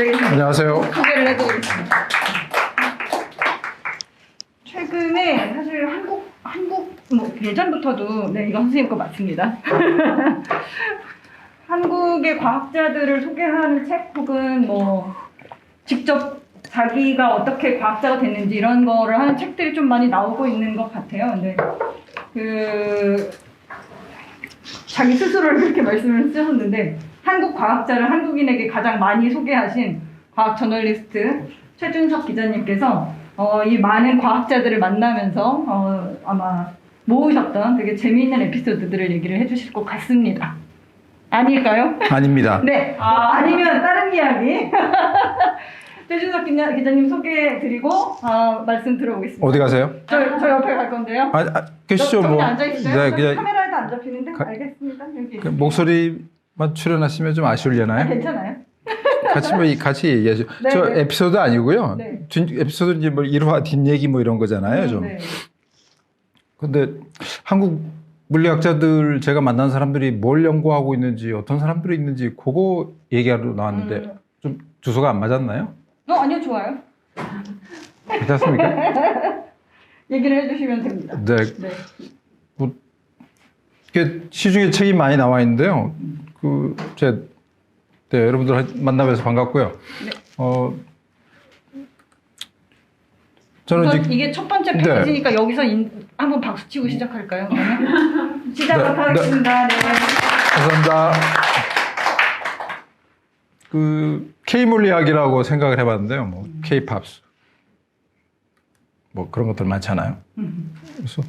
갑자기 안녕하세요. 소개를 해드리겠습니다. 최근에 사실 한국 뭐 예전부터도 네 이거 선생님 거 맞습니다. 한국의 과학자들을 소개하는 책 혹은 뭐 직접 자기가 어떻게 과학자가 됐는지 이런 거를 하는 책들이 좀 많이 나오고 있는 것 같아요. 근데 자기 스스로를 그렇게 말씀을 쓰셨는데 한국 과학자를 한국인에게 가장 많이 소개하신 과학 저널리스트 최준석 기자님께서 이 많은 과학자들을 만나면서 아마 모으셨던 되게 재미있는 에피소드들을 얘기를 해주실 것 같습니다. 아닐까요? 아닙니다. 네. 아니면 다른 이야기. 최준석 기자님 소개해드리고 말씀 들어보겠습니다. 어디 가세요? 저 옆에 갈 건데요. 계시죠 뭐. 앉아있어요? 네, 그냥 카메라에도 안 잡히는데? 알겠습니다. 여기. 그 목소리만 출연하시면 좀 아쉬울려나요? 괜찮아요? 같이 얘기하죠. 네, 저 네. 에피소드 아니고요. 네. 에피소드 이제 뭐 1화 뒷얘기 뭐 이런 거잖아요, 좀. 네. 근데 한국 물리학자들 제가 만난 사람들이 뭘 연구하고 있는지 어떤 사람들이 있는지 그거 얘기하러 나왔는데 좀 주소가 안 맞았나요? 아니요, 좋아요. 괜찮습니까? 얘기를 해주시면 됩니다. 네. 네. 뭐, 이게 시중에 책이 많이 나와 있는데요. 네, 여러분들 만나뵈서 반갑고요. 네. 저는 이게 첫 번째 페이지니까 여기서 한번 박수 치고 시작할까요? 시작부터 하겠습니다. 네. 감사합니다. K-물리학이라고 생각을 해봤는데요. 뭐 K-팝스. 뭐 그런 것들 많잖아요. 그래서,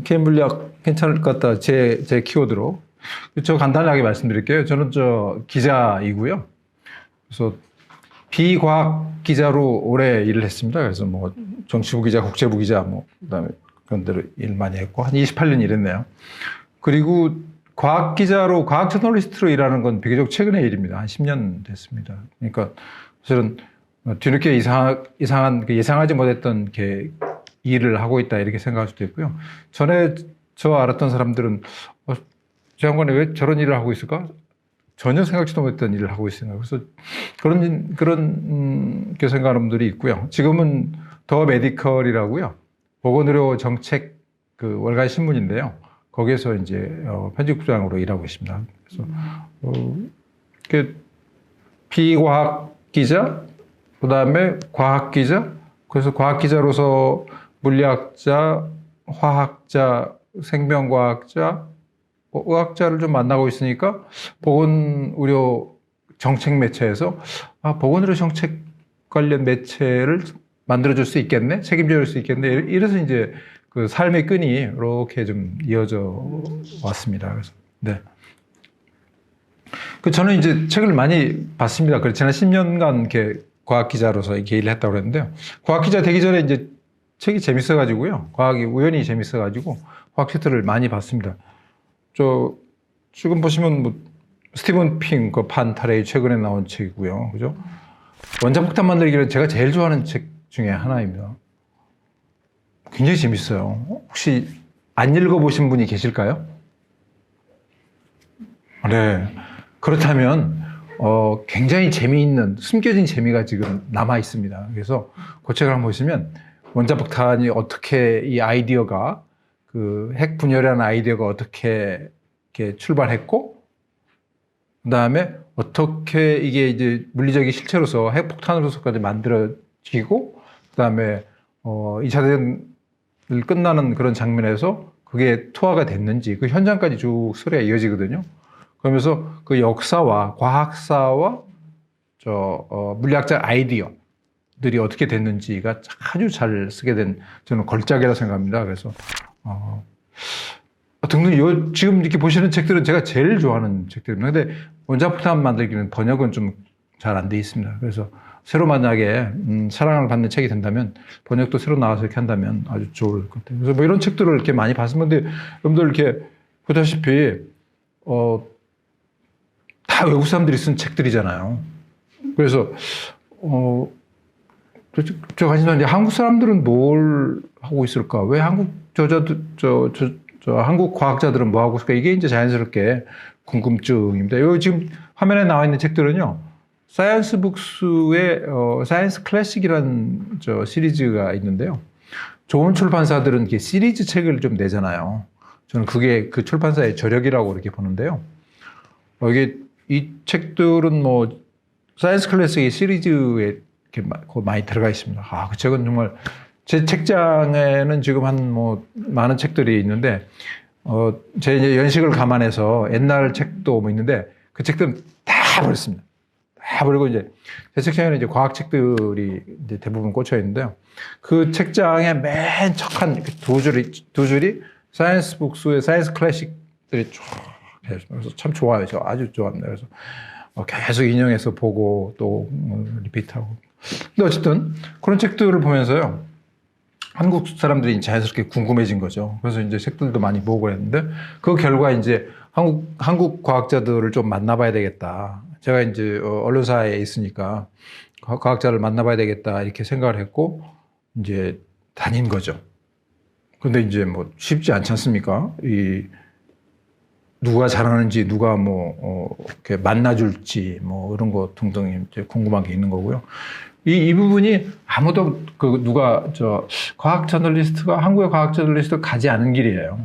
K-물리학 괜찮을 것 같다. 제 키워드로. 저 간단하게 말씀드릴게요. 저는 기자이고요. 그래서 비과학 기자로 오래 일을 했습니다. 그래서 뭐 정치부 기자, 국제부 기자, 뭐 그다음에 그런 데로 일 많이 했고 한 28년 일했네요. 그리고 과학 기자로 과학 저널리스트로 일하는 건 비교적 최근의 일입니다. 한 10년 됐습니다. 그러니까 사실은 뒤늦게 이상한 예상하지 못했던 일을 하고 있다 이렇게 생각할 수도 있고요. 전에 저 알았던 사람들은 저 양반이 왜 저런 일을 하고 있을까? 전혀 생각지도 못했던 일을 하고 있습니다. 그래서 그런 생각하는 분들이 있고요. 지금은 더 메디컬이라고요. 보건의료 정책 월간 신문인데요. 거기에서 이제 편집국장으로 일하고 있습니다. 그래서 비과학 기자, 그다음에 과학 기자. 그래서 과학 기자로서 물리학자, 화학자, 생명과학자, 의학자를 좀 만나고 있으니까 보건의료 정책 매체에서 보건의료 정책 관련 매체를 만들어줄 수 있겠네, 책임져 줄 수 있겠네. 이래서 이제 그 삶의 끈이 이렇게 좀 이어져 왔습니다. 그래서 네. 저는 이제 책을 많이 봤습니다. 그래서 지난 10년간 이렇게 과학 기자로서 이렇게 일을 했다고 그랬는데요. 과학 기자 되기 전에 이제 책이 재밌어가지고요. 과학이 우연히 재밌어가지고 과학 책들을 많이 봤습니다. 지금 보시면 뭐 스티븐 핑, 판타레이 최근에 나온 책이고요. 그죠? 원자폭탄 만들기는 제가 제일 좋아하는 책 중에 하나입니다. 굉장히 재밌어요. 혹시 안 읽어보신 분이 계실까요? 네. 그렇다면, 굉장히 재미있는, 숨겨진 재미가 지금 남아 있습니다. 그래서 그 책을 한번 보시면 원자폭탄이 어떻게 이 아이디어가 핵 분열이라는 아이디어가 어떻게 이렇게 출발했고, 그 다음에 어떻게 이게 이제 물리적인 실체로서 핵폭탄으로서까지 만들어지고, 그 다음에 2차 대전을 끝나는 그런 장면에서 그게 투하가 됐는지 그 현장까지 쭉 소리가 이어지거든요. 그러면서 그 역사와 과학사와 물리학자 아이디어들이 어떻게 됐는지가 아주 잘 쓰게 된 저는 걸작이라고 생각합니다. 그래서 등등 지금 이렇게 보시는 책들은 제가 제일 좋아하는 책들입니다. 근데 원자폭탄 만들기는 번역은 좀 잘 안 돼 있습니다. 그래서 새로 만약에 사랑을 받는 책이 된다면 번역도 새로 나와서 이렇게 한다면 아주 좋을 것 같아요. 그래서 뭐 이런 책들을 이렇게 많이 봤습니다. 근데 여러분들 이렇게 보다시피 다 외국 사람들이 쓴 책들이잖아요. 그래서 저 관심 있는데 한국 사람들은 뭘 하고 있을까? 왜 한국 저자들 한국 과학자들은 뭐 하고 있을까? 이게 이제 자연스럽게 궁금증입니다. 여기 지금 화면에 나와 있는 책들은요. 사이언스 북스의 사이언스 클래식이라는 시리즈가 있는데요. 좋은 출판사들은 이렇게 시리즈 책을 좀 내잖아요. 저는 그게 그 출판사의 저력이라고 이렇게 보는데요. 이게 이 책들은 뭐 사이언스 클래식의 시리즈에 이렇게 많이 들어가 있습니다. 그 책은 정말 제 책장에는 지금 한 뭐 많은 책들이 있는데 제 이제 연식을 감안해서 옛날 책도 뭐 있는데 그 책들은 다 버렸습니다. 다 버리고 이제 제 책장에는 이제 과학 책들이 이제 대부분 꽂혀 있는데요. 그 책장에 맨 첫 한 두 줄이 사이언스 북스의 사이언스 클래식들이 쭉 그래서 참 좋아요. 저 아주 좋아합니다. 그래서 계속 인용해서 보고 또 리피트하고. 근데 어쨌든 그런 책들을 보면서요. 한국 사람들이 자연스럽게 궁금해진 거죠. 그래서 이제 책들도 많이 보고 그랬는데 그 결과 이제 한국 과학자들을 좀 만나봐야 되겠다. 제가 이제 언론사에 있으니까 과학자를 만나봐야 되겠다 이렇게 생각을 했고 이제 다닌 거죠. 근데 이제 뭐 쉽지 않지 않습니까? 누가 잘하는지 누가 뭐 이렇게 만나줄지 뭐 이런 거 등등 이제 궁금한 게 있는 거고요. 이 부분이 아무도 누가 과학 저널리스트가 한국의 과학 저널리스트가 가지 않은 길이에요.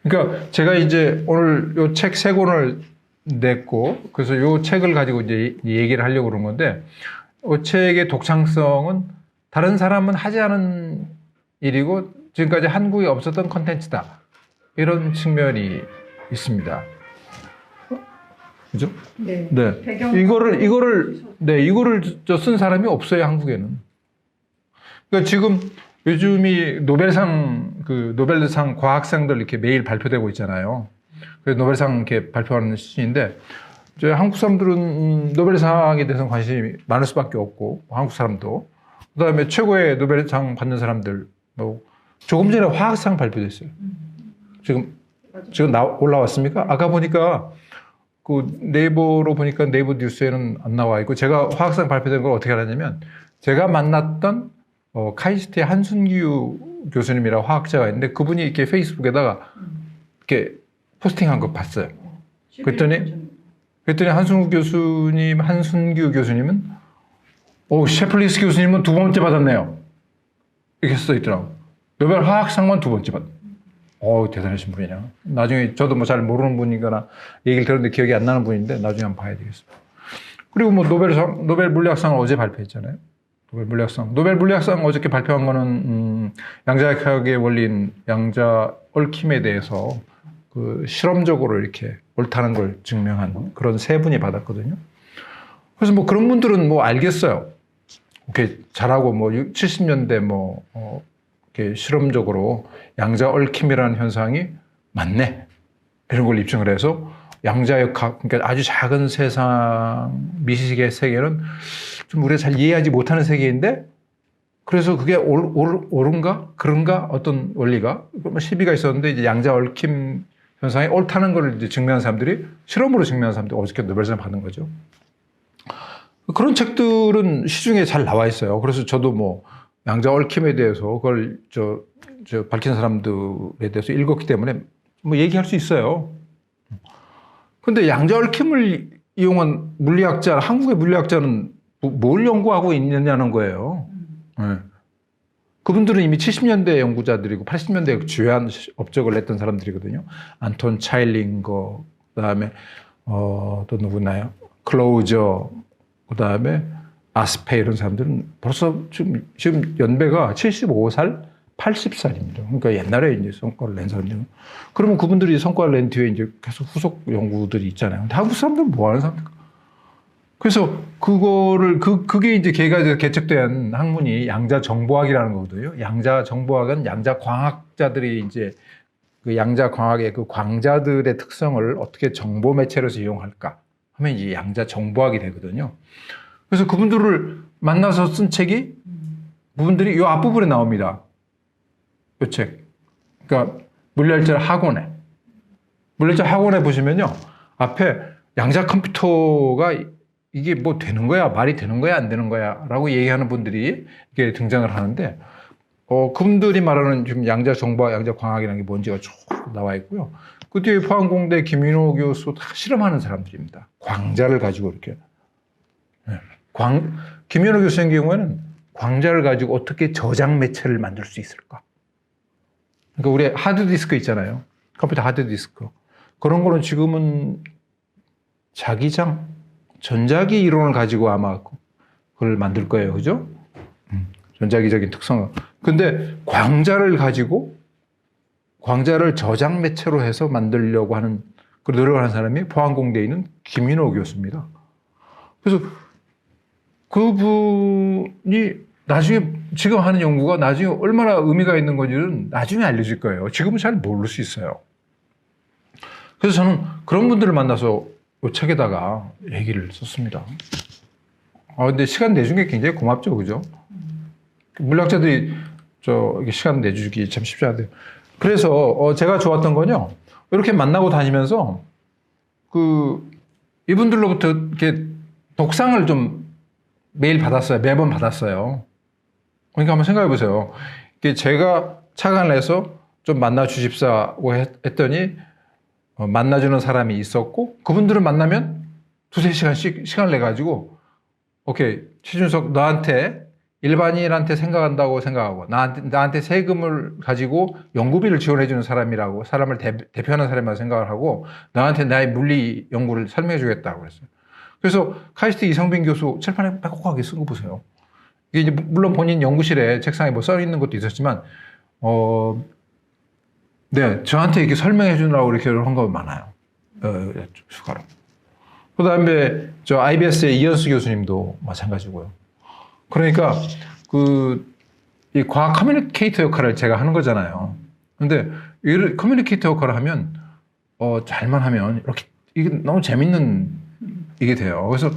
그러니까 제가 이제 오늘 요 책 세 권을 냈고 그래서 요 책을 가지고 이제 얘기를 하려고 그런 건데 이 책의 독창성은 다른 사람은 하지 않은 일이고 지금까지 한국에 없었던 컨텐츠다. 이런 측면이 있습니다. 그죠? 네. 이거를 쓴 사람이 없어요, 한국에는. 그러니까 지금 요즘이 노벨상 과학상들 이렇게 매일 발표되고 있잖아요. 그래서 노벨상 이렇게 발표하는 시즌인데, 한국 사람들은 노벨상에 대해서 관심이 많을 수밖에 없고, 한국 사람도. 그 다음에 최고의 노벨상 받는 사람들, 조금 전에 화학상 발표됐어요. 지금 올라왔습니까? 아까 보니까 그 네이버로 보니까 네이버 뉴스에는 안 나와 있고 제가 화학상 발표된 걸 어떻게 알았냐면 제가 만났던 카이스트의 한순규 교수님이라고 화학자가 있는데 그분이 이렇게 페이스북에다가 이렇게 포스팅한 거 봤어요. 그랬더니 한순규 교수님은 셰플리스 교수님은 2번째 받았네요. 이렇게 써 있더라고. 노벨 화학상만 2번째 받았. 대단하신 분이냐. 나중에 저도 뭐 잘 모르는 분이거나 얘기를 들었는데 기억이 안 나는 분인데 나중에 한번 봐야 되겠습니다. 그리고 뭐 노벨 물리학상을 어제 발표했잖아요. 노벨 물리학상 어저께 발표한 거는 양자역학의 원리인 양자 얽힘에 대해서 그 실험적으로 이렇게 옳다는 걸 증명한 그런 세 분이 받았거든요. 그래서 뭐 그런 분들은 뭐 알겠어요. 이렇게 잘하고 뭐 70년대 이렇게 실험적으로 양자 얽힘이라는 현상이 맞네. 이런 걸 입증을 해서 양자역학, 그러니까 아주 작은 세상, 미식의 세계는 좀 우리가 잘 이해하지 못하는 세계인데 그래서 그게 옳은가? 그런가? 어떤 원리가? 시비가 있었는데 이제 양자 얽힘 현상이 옳다는 걸 이제 증명한 사람들이 실험으로 증명한 사람들이 어저께 노벨상 받은 거죠. 그런 책들은 시중에 잘 나와 있어요. 그래서 저도 뭐 양자 얽힘에 대해서 그걸 밝힌 사람들에 대해서 읽었기 때문에 뭐 얘기할 수 있어요. 근데 양자 얽힘을 이용한 한국의 물리학자는 뭘 연구하고 있느냐는 거예요. 네. 그분들은 이미 70년대 연구자들이고 80년대에 주요한 업적을 냈던 사람들이거든요. 안톤 차일링거, 그다음에 또 누구나요? 클로우저, 그다음에 아스페 이런 사람들은 벌써 지금 연배가 75살, 80살입니다. 그러니까 옛날에 이제 성과를 낸 사람들. 그러면 그분들이 성과를 낸 뒤에 이제 계속 후속 연구들이 있잖아요. 근데 한국 사람들은 뭐 하는 사람들까? 그래서 그게 이제 개척된 학문이 양자정보학이라는 거거든요. 양자정보학은 양자광학자들이 이제 그 양자광학의 그 광자들의 특성을 어떻게 정보 매체로서 이용할까 하면 이제 양자정보학이 되거든요. 그래서 그분들을 만나서 쓴 책이 그분들이 이 앞부분에 나옵니다. 이 책. 그러니까 물리학자 학원에 보시면요. 앞에 양자 컴퓨터가 이게 뭐 되는 거야? 말이 되는 거야? 안 되는 거야? 라고 얘기하는 분들이 이렇게 등장을 하는데, 그분들이 말하는 지금 양자 정보학, 양자 광학이라는 게 뭔지가 쭉 나와 있고요. 그 뒤에 포항공대 김인호 교수 다 실험하는 사람들입니다. 광자를 가지고 이렇게. 김인호 교수의 경우에는 광자를 가지고 어떻게 저장 매체를 만들 수 있을까? 그러니까 우리 하드디스크 있잖아요. 컴퓨터 하드디스크. 그런 거는 지금은 자기장, 전자기 이론을 가지고 아마 그걸 만들 거예요. 그죠? 전자기적인 특성을. 근데 광자를 가지고 광자를 저장 매체로 해서 만들려고 하는 그 노력을 하는 사람이 포항공대에 있는 김인호 교수입니다. 그래서 그분이 나중에 지금 하는 연구가 나중에 얼마나 의미가 있는 건지는 나중에 알려질 거예요. 지금은 잘 모를 수 있어요. 그래서 저는 그런 분들을 만나서 이 책에다가 얘기를 썼습니다. 근데 시간 내준 게 굉장히 고맙죠, 그죠? 물리학자들이 시간 내주기 참 쉽지 않은데. 그래서 제가 좋았던 건요, 이렇게 만나고 다니면서 이분들로부터 이렇게 독상을 좀 매일 받았어요. 매번 받았어요. 그러니까 한번 생각해 보세요. 제가 착안을 해서 좀 만나 주십사고 했더니 만나주는 사람이 있었고, 그분들을 만나면 두세 시간씩 시간을 내가지고, 오케이, 최준석, 너한테 일반인한테 생각한다고 생각하고, 나한테 세금을 가지고 연구비를 지원해주는 사람이라고, 사람을 대표하는 사람이라고 생각을 하고, 너한테 나의 물리 연구를 설명해 주겠다고 그랬어요. 그래서 카이스트 이성빈 교수 칠판에 빼곡하게 쓴 거 보세요. 이게 이제 물론 본인 연구실에 책상에 뭐 써 있는 것도 있었지만, 네, 저한테 이렇게 설명해 주느라고 이렇게 한 거 많아요. 추가로. 그 다음에 IBS의 이현수 교수님도 마찬가지고요. 그러니까 이 과학 커뮤니케이터 역할을 제가 하는 거잖아요. 근데 이 커뮤니케이터 역할을 하면 잘만 하면 이렇게 이게 너무 재밌는 이게 돼요. 그래서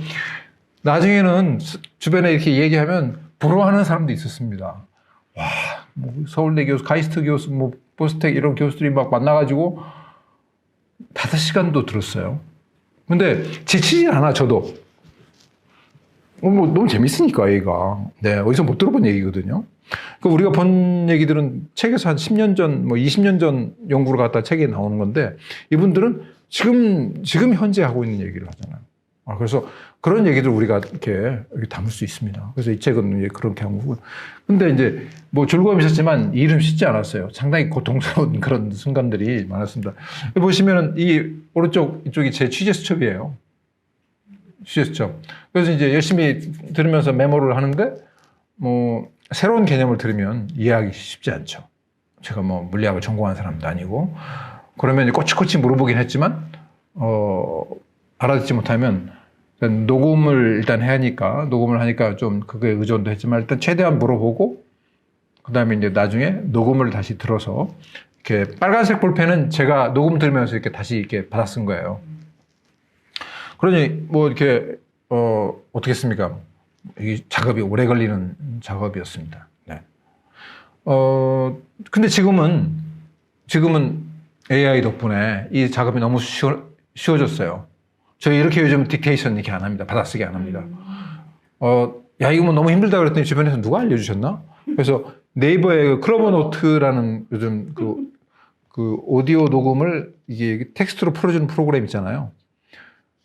나중에는 주변에 이렇게 얘기하면 부러워하는 사람도 있었습니다. 와, 뭐 서울대 교수, 카이스트 교수, 뭐 보스텍 이런 교수들이 막 만나가지고 5시간도 들었어요. 근데 지치질 않아, 저도. 뭐 너무 재밌으니까, 얘기가. 네, 어디서 못 들어본 얘기거든요. 그 우리가 본 얘기들은 책에서 한 10년 전, 뭐 20년 전 연구를 갖다 책에 나오는 건데, 이분들은 지금 현재 하고 있는 얘기를 하잖아요. 그래서 그런 얘기들 우리가 이렇게 담을 수 있습니다. 그래서 이 책은 이제 그렇게 한 거고. 근데 이제 뭐 즐거움이 있었지만 이 일은 쉽지 않았어요. 상당히 고통스러운 그런 순간들이 많았습니다. 보시면은 이 오른쪽 이쪽이 제 취재 수첩이에요. 취재 수첩. 그래서 이제 열심히 들으면서 메모를 하는데 뭐 새로운 개념을 들으면 이해하기 쉽지 않죠. 제가 뭐 물리학을 전공한 사람도 아니고 그러면 이제 꼬치꼬치 물어보긴 했지만 알아듣지 못하면 녹음을 일단 녹음을 하니까 좀 그거에 의존도 했지만 일단 최대한 물어보고 그 다음에 이제 나중에 녹음을 다시 들어서 이렇게 빨간색 볼펜은 제가 녹음 들으면서 이렇게 다시 이렇게 받아 쓴 거예요. 그러니 뭐 이렇게 어떻겠습니까? 이 작업이 오래 걸리는 작업이었습니다. 네. 근데 지금은 AI 덕분에 이 작업이 너무 쉬워졌어요. 저희 이렇게 요즘 딕테이션 이렇게 안 합니다. 받아쓰기 안 합니다. 야, 이거 뭐 너무 힘들다 그랬더니 주변에서 누가 알려주셨나? 그래서 네이버에 클로버노트라는 요즘 그 오디오 녹음을 이게 텍스트로 풀어주는 프로그램 있잖아요.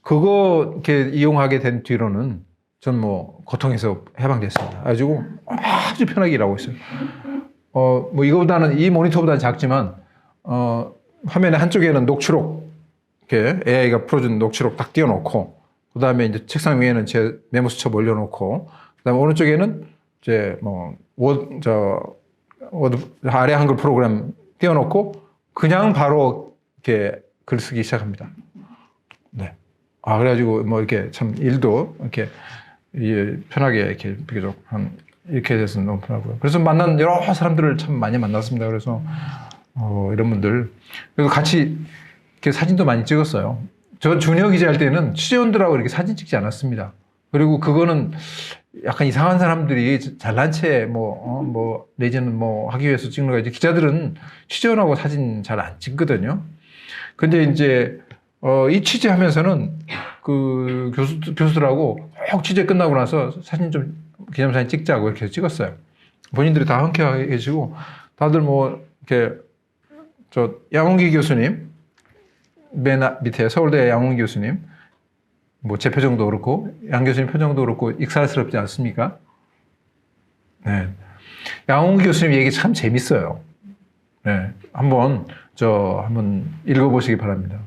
그거 이렇게 이용하게 된 뒤로는 전 뭐 고통에서 해방됐습니다. 가지고 아주 편하게 일하고 있어요. 뭐 이거보다는 이 모니터보다는 작지만 화면의 한쪽에는 녹취록 이렇게 AI가 풀어준 녹취록 딱 띄워놓고 그 다음에 이제 책상 위에는 제 메모 수첩 올려놓고 그 다음에 오른쪽에는 이제 뭐 워드 아래 한글 프로그램 띄워놓고 그냥 바로 이렇게 글 쓰기 시작합니다. 네. 그래가지고 뭐 이렇게 참 일도 이렇게 편하게 이렇게 비교적 이렇게 돼서 너무 편하고요. 그래서 만난 여러 사람들을 참 많이 만났습니다. 그래서 이런 분들 그리고 같이 이렇게 사진도 많이 찍었어요. 저 주니어 기자 할 때는 취재원들하고 이렇게 사진 찍지 않았습니다. 그리고 그거는 약간 이상한 사람들이 잘난 체 내지는 뭐 하기 위해서 찍는 거지. 기자들은 취재원하고 사진 잘 안 찍거든요. 근데 이제 이 취재하면서는 그 교수들하고 꼭 취재 끝나고 나서 사진 좀 기념사진 찍자고 이렇게 찍었어요. 본인들이 다 흔쾌하게 계시고 다들 뭐 이렇게 양홍기 교수님 맨 밑에 서울대 양홍 교수님, 뭐 제 표정도 그렇고 양 교수님 표정도 그렇고 익살스럽지 않습니까? 네. 양홍 교수님 얘기 참 재밌어요. 네. 한번 읽어보시기 바랍니다.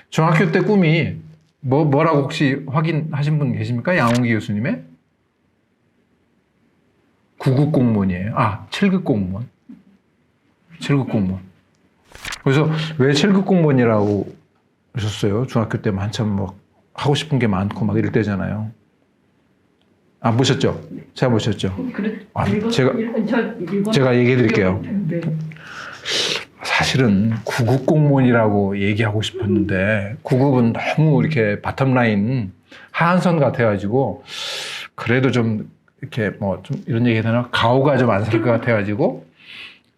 중학교 때 꿈이 뭐라고 혹시 확인하신 분 계십니까? 양홍기 교수님의? 9급 공무원이에요. 7급 공무원. 7급 공무원. 그래서 왜 7급 공무원이라고 하셨어요? 중학교 때 한참 뭐 하고 싶은 게 많고 막 이럴 때잖아요. 안 보셨죠? 제가 보셨죠? 제가 얘기해 드릴게요. 네. 사실은 9급 공무원이라고 얘기하고 싶었는데 9급은 너무 이렇게 바텀라인 하한선 같아가지고 그래도 좀 이렇게 뭐 좀 이런 얘기 되나 가오가 좀 안 살 것 같아가지고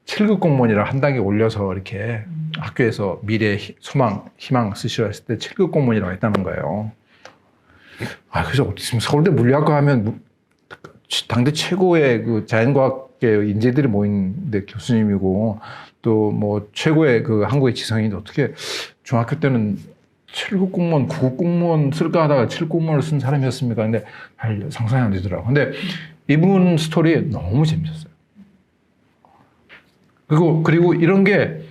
7급 공무원이라 한 단계 올려서 이렇게 학교에서 미래 소망 희망 쓰시라 했을 때 7급 공무원이라고 했다는 거예요. 그래서 지금 서울대 물리학과 하면 당대 최고의 그 자연과학계 인재들이 모이는데 교수님이고 또 뭐 최고의 그 한국의 지성인데 어떻게 중학교 때는 7급 공무원, 9급 공무원 쓸까 하다가 7급 공무원을 쓴 사람이었습니까? 근데 상상이 안 되더라고요. 근데 이분 스토리 너무 재밌었어요. 그리고 이런 게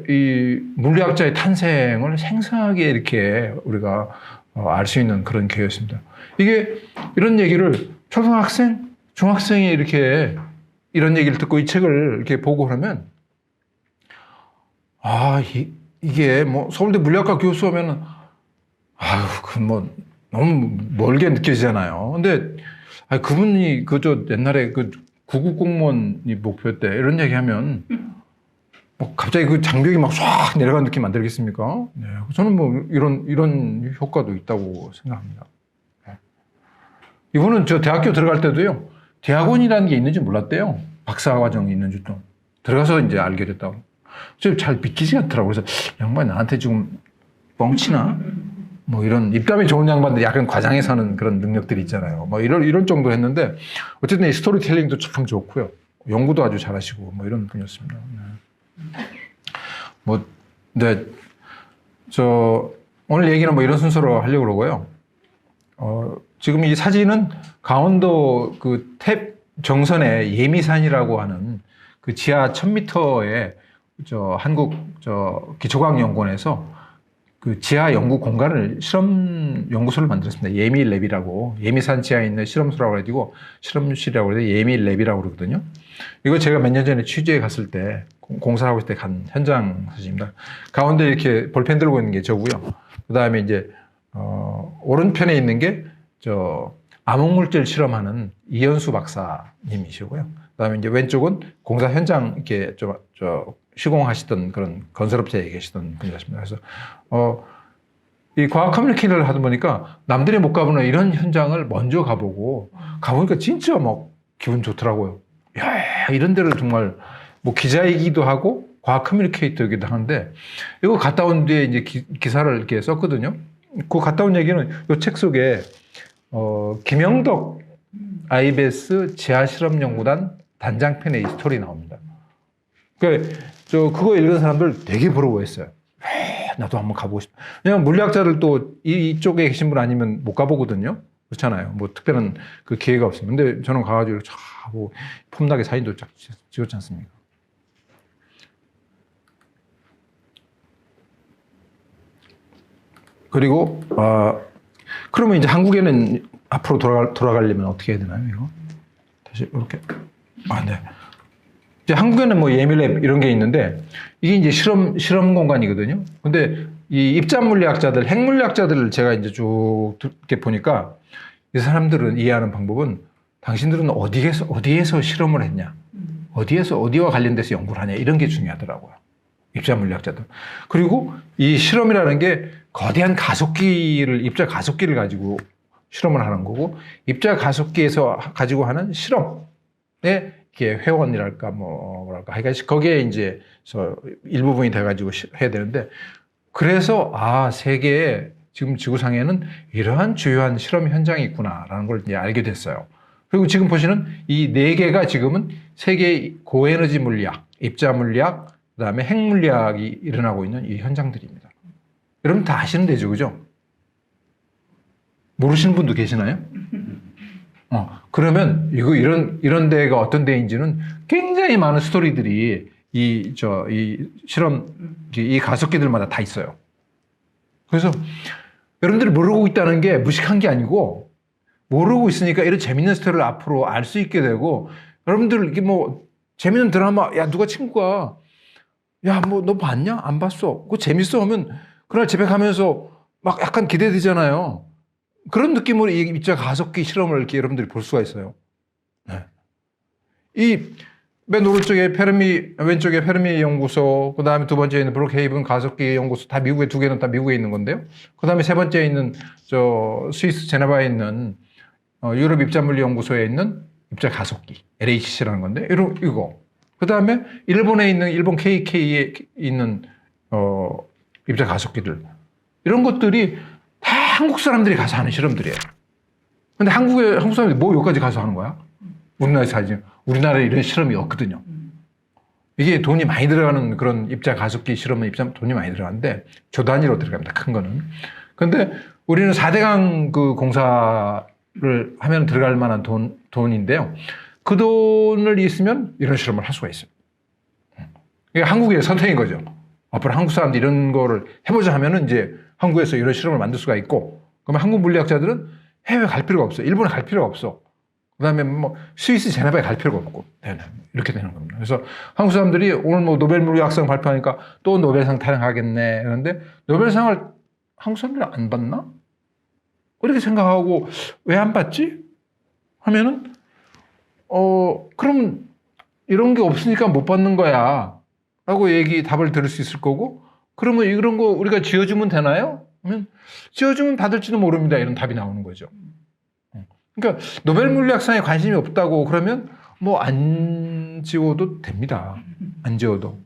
이 물리학자의 탄생을 생생하게 이렇게 우리가 알 수 있는 그런 기회였습니다. 이게 이런 얘기를 초등학생, 중학생이 이렇게 이런 얘기를 듣고 이 책을 이렇게 보고 그러면 이게 뭐 서울대 물리학과 교수 하면은 그 뭐 너무 멀게 느껴지잖아요. 근데 그분이 옛날에 그 9급 공무원이 목표였대 이런 얘기하면 뭐 갑자기 그 장벽이 막 쫙 내려간 느낌 안 들겠습니까? 네, 저는 뭐 이런 효과도 있다고 생각합니다. 네. 이분은 저 대학교 들어갈 때도요 대학원이라는 게 있는지 몰랐대요. 박사과정이 있는 줄도 들어가서 이제 알게 됐다고. 잘 믿기지 않더라고요. 그래서 양반이 나한테 지금 뻥치나? 뭐 이런 입담이 좋은 양반들 약간 과장해서 하는 그런 능력들이 있잖아요. 뭐 이런 정도 했는데 어쨌든 이 스토리텔링도 참 좋고요. 연구도 아주 잘하시고 뭐 이런 분이었습니다. 네. 오늘 얘기는 뭐 이런 순서로 하려고 그러고요. 지금 이 사진은 강원도 그 탭 정선의 예미산이라고 하는 그 지하 1000m의 한국 기초과학연구원에서 그 지하 연구 공간을 실험 연구소를 만들었습니다. 예미랩이라고 예미산 지하에 있는 실험소라고 해가지고 실험실이라고 해서 예미랩이라고 그러거든요. 이거 제가 몇 년 전에 취재에 갔을 때 공사하고 있을 때 간 현장 사진입니다. 가운데 이렇게 볼펜 들고 있는 게 저고요. 그 다음에 이제 오른편에 있는 게 암흑물질 실험하는 이현수 박사님이시고요. 그 다음에 이제 왼쪽은 공사 현장 이렇게 시공하시던 그런 건설업체에 계시던 분이셨습니다. 그래서 이 과학 커뮤니케이션을 하다 보니까 남들이 못 가보는 이런 현장을 먼저 가보니까 진짜 막 기분 좋더라고요. 야, 이런 데를 정말 뭐 기자이기도 하고 과학 커뮤니케이터이기도 하는데 이거 갔다 온 뒤에 이제 기사를 이렇게 썼거든요. 그 갔다 온 얘기는 이 책 속에 김영덕 IBS 지하실험연구단 단장편에 이 스토리 나옵니다. 그거 읽은 사람들 되게 부러워했어요. 나도 한번 가보고 싶다. 왜냐면 물리학자들 또 이쪽에 계신 분 아니면 못 가보거든요. 그렇잖아요. 뭐 특별한 그 기회가 없어요. 근데 저는 가가지고 쫙 하고 폼나게 사진도 쫙 찍었지 않습니까? 그리고 그러면 이제 한국에는 앞으로 돌아가려면 어떻게 해야 되나요? 이거 다시 이렇게 네. 이제 한국에는 뭐 예미랩 이런 게 있는데 이게 이제 실험 공간이거든요. 근데 이 입자물리학자들, 핵물리학자들을 제가 이제 쭉 이렇게 보니까 이 사람들은 이해하는 방법은 당신들은 어디에서 실험을 했냐, 어디와 관련돼서 연구를 하냐 이런 게 중요하더라고요. 입자물리학자들. 그리고 이 실험이라는 게 거대한 입자 가속기를 가지고 실험을 하는 거고 입자 가속기에서 가지고 하는 실험에 이게 회원이랄까 뭐랄까 하여간 거기에 이제 일부분이 돼가지고 해야 되는데 그래서 세계에 지금 지구상에는 이러한 주요한 실험 현장이 있구나라는 걸 이제 알게 됐어요. 그리고 지금 보시는 이 네 개가 지금은 세계 고에너지 물리학, 입자 물리학, 그다음에 핵 물리학이 일어나고 있는 이 현장들입니다. 여러분 다 아시는 데죠, 그죠? 모르시는 분도 계시나요? 그러면 이런 데가 어떤 데인지는 굉장히 많은 스토리들이 이 실험, 이 가속기들마다 다 있어요. 그래서 여러분들이 모르고 있다는 게 무식한 게 아니고, 모르고 있으니까 이런 재밌는 스토리를 앞으로 알 수 있게 되고, 여러분들 이게 뭐 재밌는 드라마, 야, 누가 친구가, 야, 뭐 너 봤냐? 안 봤어. 그거 재밌어 하면 그날 집에 가면서 막 약간 기대되잖아요. 그런 느낌으로 이 입자 가속기 실험을 이렇게 여러분들이 볼 수가 있어요. 네. 이 맨 오른쪽에 왼쪽에 페르미 연구소, 그 다음에 두 번째에 있는 브룩헤이븐 가속기 연구소, 다 미국에 두 개는 다 미국에 있는 건데요. 그 다음에 세 번째에 있는 스위스 제네바에 있는 유럽 입자물리 연구소에 있는 입자 가속기 LHC라는 건데, 이거. 그 다음에 일본에 있는 일본 KK에 있는 입자 가속기들, 이런 것들이 다 한국 사람들이 가서 하는 실험들이에요. 근데 한국 사람들이 뭐 여기까지 가서 하는 거야? 우리나라에서 하지. 우리나라에 이런 실험이 없거든요. 이게 돈이 많이 들어가는 그런 입자 가속기 실험은 돈이 많이 들어가는데, 조 단위로 들어갑니다. 큰 거는. 근데 우리는 4대강 그 공사를 하면 들어갈 만한 돈인데요. 그 돈을 있으면 이런 실험을 할 수가 있어요. 이게 한국의 선택인 거죠. 앞으로 한국 사람들이 이런 거를 해보자 하면은 이제 한국에서 이런 실험을 만들 수가 있고, 그러면 한국 물리학자들은 해외 갈 필요가 없어요. 일본에 갈 필요가 없어. 그 다음에 뭐 스위스 제네바에 갈 필요가 없고, 이렇게 되는 겁니다. 그래서 한국 사람들이 오늘 뭐 노벨 물리학상 발표하니까 또 노벨상 타령하겠네. 그런데 노벨상을 한국 사람들이 안 받나? 이렇게 생각하고 왜 안 받지? 하면은, 그럼 이런 게 없으니까 못 받는 거야. 라고 답을 들을 수 있을 거고, 그러면 이런 거 우리가 지어주면 되나요? 그러면 지어주면 받을지도 모릅니다. 이런 답이 나오는 거죠. 그러니까 노벨 물리학상에 관심이 없다고 그러면 뭐 안 지워도 됩니다. 안 지워도.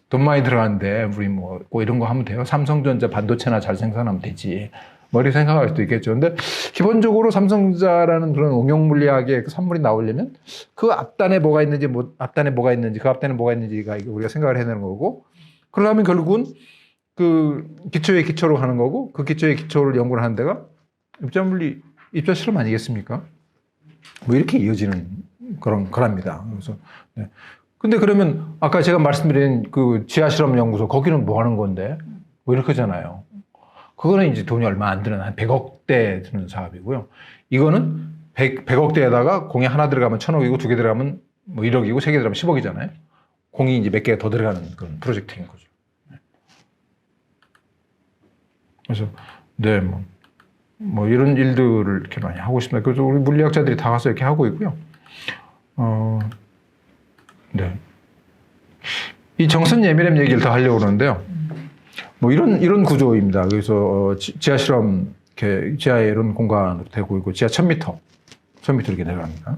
돈 많이 들어가는데 우리 뭐 이런 거 하면 돼요. 삼성전자 반도체나 잘 생산하면 되지. 머리 생각할 수도 있겠죠. 근데 기본적으로 삼성전자라는 그런 응용 물리학의 그 산물이 나오려면 그 앞단에 뭐가 있는지, 그 앞단에 뭐가 있는지가 우리가 생각을 해야 되는 거고, 그러려면 결국은 그 기초의 기초로 하는 거고, 그 기초의 기초를 연구를 하는 데가 입자 실험 아니겠습니까? 뭐 이렇게 이어지는 거랍니다. 그래서, 네. 근데 그러면 아까 제가 말씀드린 그 지하 실험 연구소, 거기는 뭐 하는 건데? 뭐 이렇게잖아요. 그거는 이제 돈이 얼마 안 드는, 한 100억대 드는 사업이고요. 이거는 100억대에다가 공이 하나 들어가면 1000억이고, 두 개 들어가면 뭐 1억이고, 세 개 들어가면 10억이잖아요. 공이 이제 몇 개가 더 들어가는 그런 프로젝트인 거죠. 그래서, 네, 뭐 이런 일들을 이렇게 많이 하고 있습니다. 그래서 우리 물리학자들이 다 가서 이렇게 하고 있고요. 네. 이 정선 예민함 얘기를 더 하려고 그러는데요. 뭐 이런 구조입니다. 그래서 지하 실험, 이렇게 지하에 이런 공간으로 되고 있고, 지하 1000m 이렇게 내려갑니다.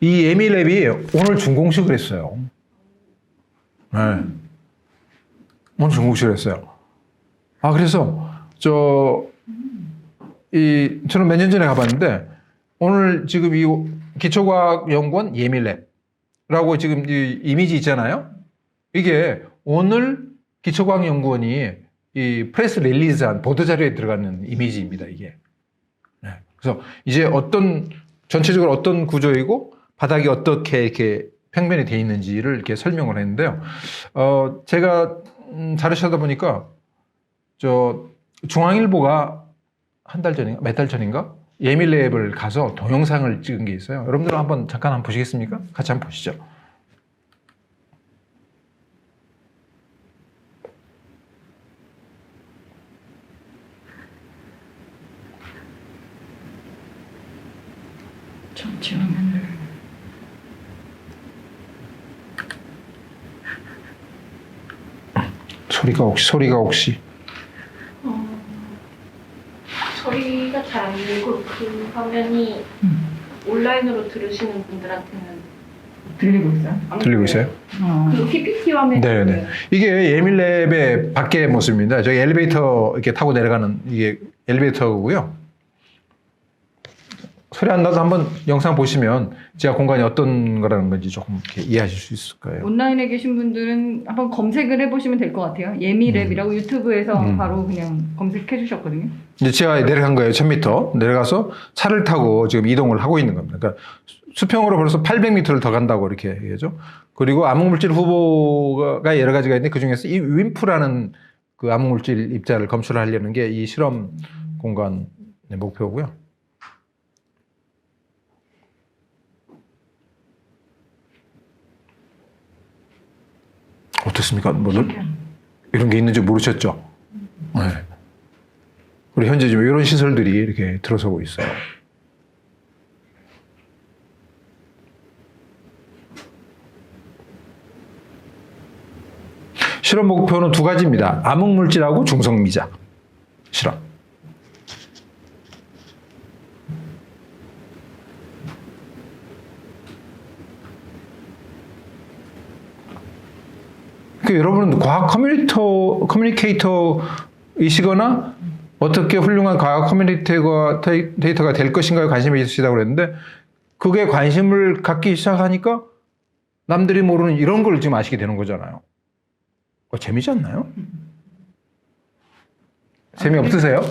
이 예미랩이 오늘 준공식을 했어요. 네. 오늘 준공식을 했어요. 그래서 저는 몇 년 전에 가봤는데, 오늘 지금 이 기초과학연구원 예밀랩이라고 지금 이 이미지 있잖아요. 이게 오늘 기초과학연구원이 이 프레스 릴리즈한 보도자료에 들어가는 이미지입니다, 이게. 네. 그래서 이제 전체적으로 어떤 구조이고, 바닥이 어떻게 이렇게 평면이 되어 있는지를 이렇게 설명을 했는데요. 제가 자료 찾아보니까, 중앙일보가 몇 달 전인가? 예밀랩을 가서 동영상을 찍은 게 있어요. 여러분들 잠깐 한번 보시겠습니까? 같이 한번 보시죠. 전체 화면을. 소리가 혹시. 소리가 잘 안 들리고 그 화면이 온라인으로 들으시는 분들한테는 들리고 있어요? 들리고 있어요? 그 PPT 화면이 네네. 이게 예밀랩의 밖의 모습입니다. 저기 엘리베이터 이렇게 타고 내려가는 이게 엘리베이터고요. 소리 안 나도 한번 영상 보시면 지하 공간이 어떤 거라는 건지 조금 이렇게 이해하실 수 있을 거예요. 온라인에 계신 분들은 한번 검색을 해보시면 될 것 같아요. 예미랩이라고 유튜브에서 바로 그냥 검색해 주셨거든요. 이제 지하에 내려간 거예요. 1000m 내려가서 차를 타고 지금 이동을 하고 있는 겁니다. 그러니까 수평으로 벌써 800m를 더 간다고 이렇게 얘기하죠. 그리고 암흑물질 후보가 여러 가지가 있는데 그 중에서 이 윈프라는 그 암흑물질 입자를 검출하려는 게 이 실험 공간의 목표고요. 어떻습니까? 뭐 이런 게 있는지 모르셨죠? 네. 우리 현재 지금 이런 시설들이 이렇게 들어서고 있어요. 실험 목표는 두 가지입니다. 암흑물질하고 중성미자 실험. 그 여러분은 과학 커뮤니케이터이시거나 어떻게 훌륭한 과학 커뮤니케이터가 될 것인가에 관심이 있으시다고 그랬는데 그게 관심을 갖기 시작하니까 남들이 모르는 이런 걸 지금 아시게 되는 거잖아요. 재미지 않나요? 재미없으세요?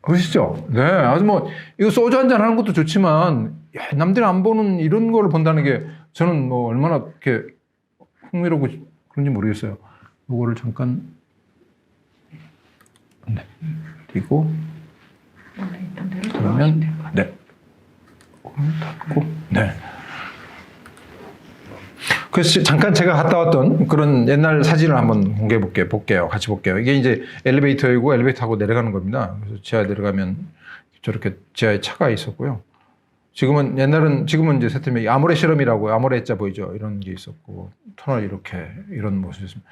그러시죠? 네. 아주 뭐 이거 소주 한잔 하는 것도 좋지만 야, 남들이 안 보는 이런 걸 본다는 게 저는 뭐 얼마나 이렇게 흥미롭고 그런지 모르겠어요. 이거를 잠깐 네. 그리고 그러면 네. 닫고 네. 그래서 잠깐 제가 갔다 왔던 그런 옛날 사진을 한번 공개해 볼게요. 같이 볼게요. 이게 이제 엘리베이터이고 엘리베이터 타고 내려가는 겁니다. 그래서 지하에 내려가면 저렇게 지하에 차가 있었고요. 지금은 이제 세트명이 아모레 실험이라고 아모레자 보이죠? 이런 게 있었고 터널 이렇게 이런 모습이었습니다.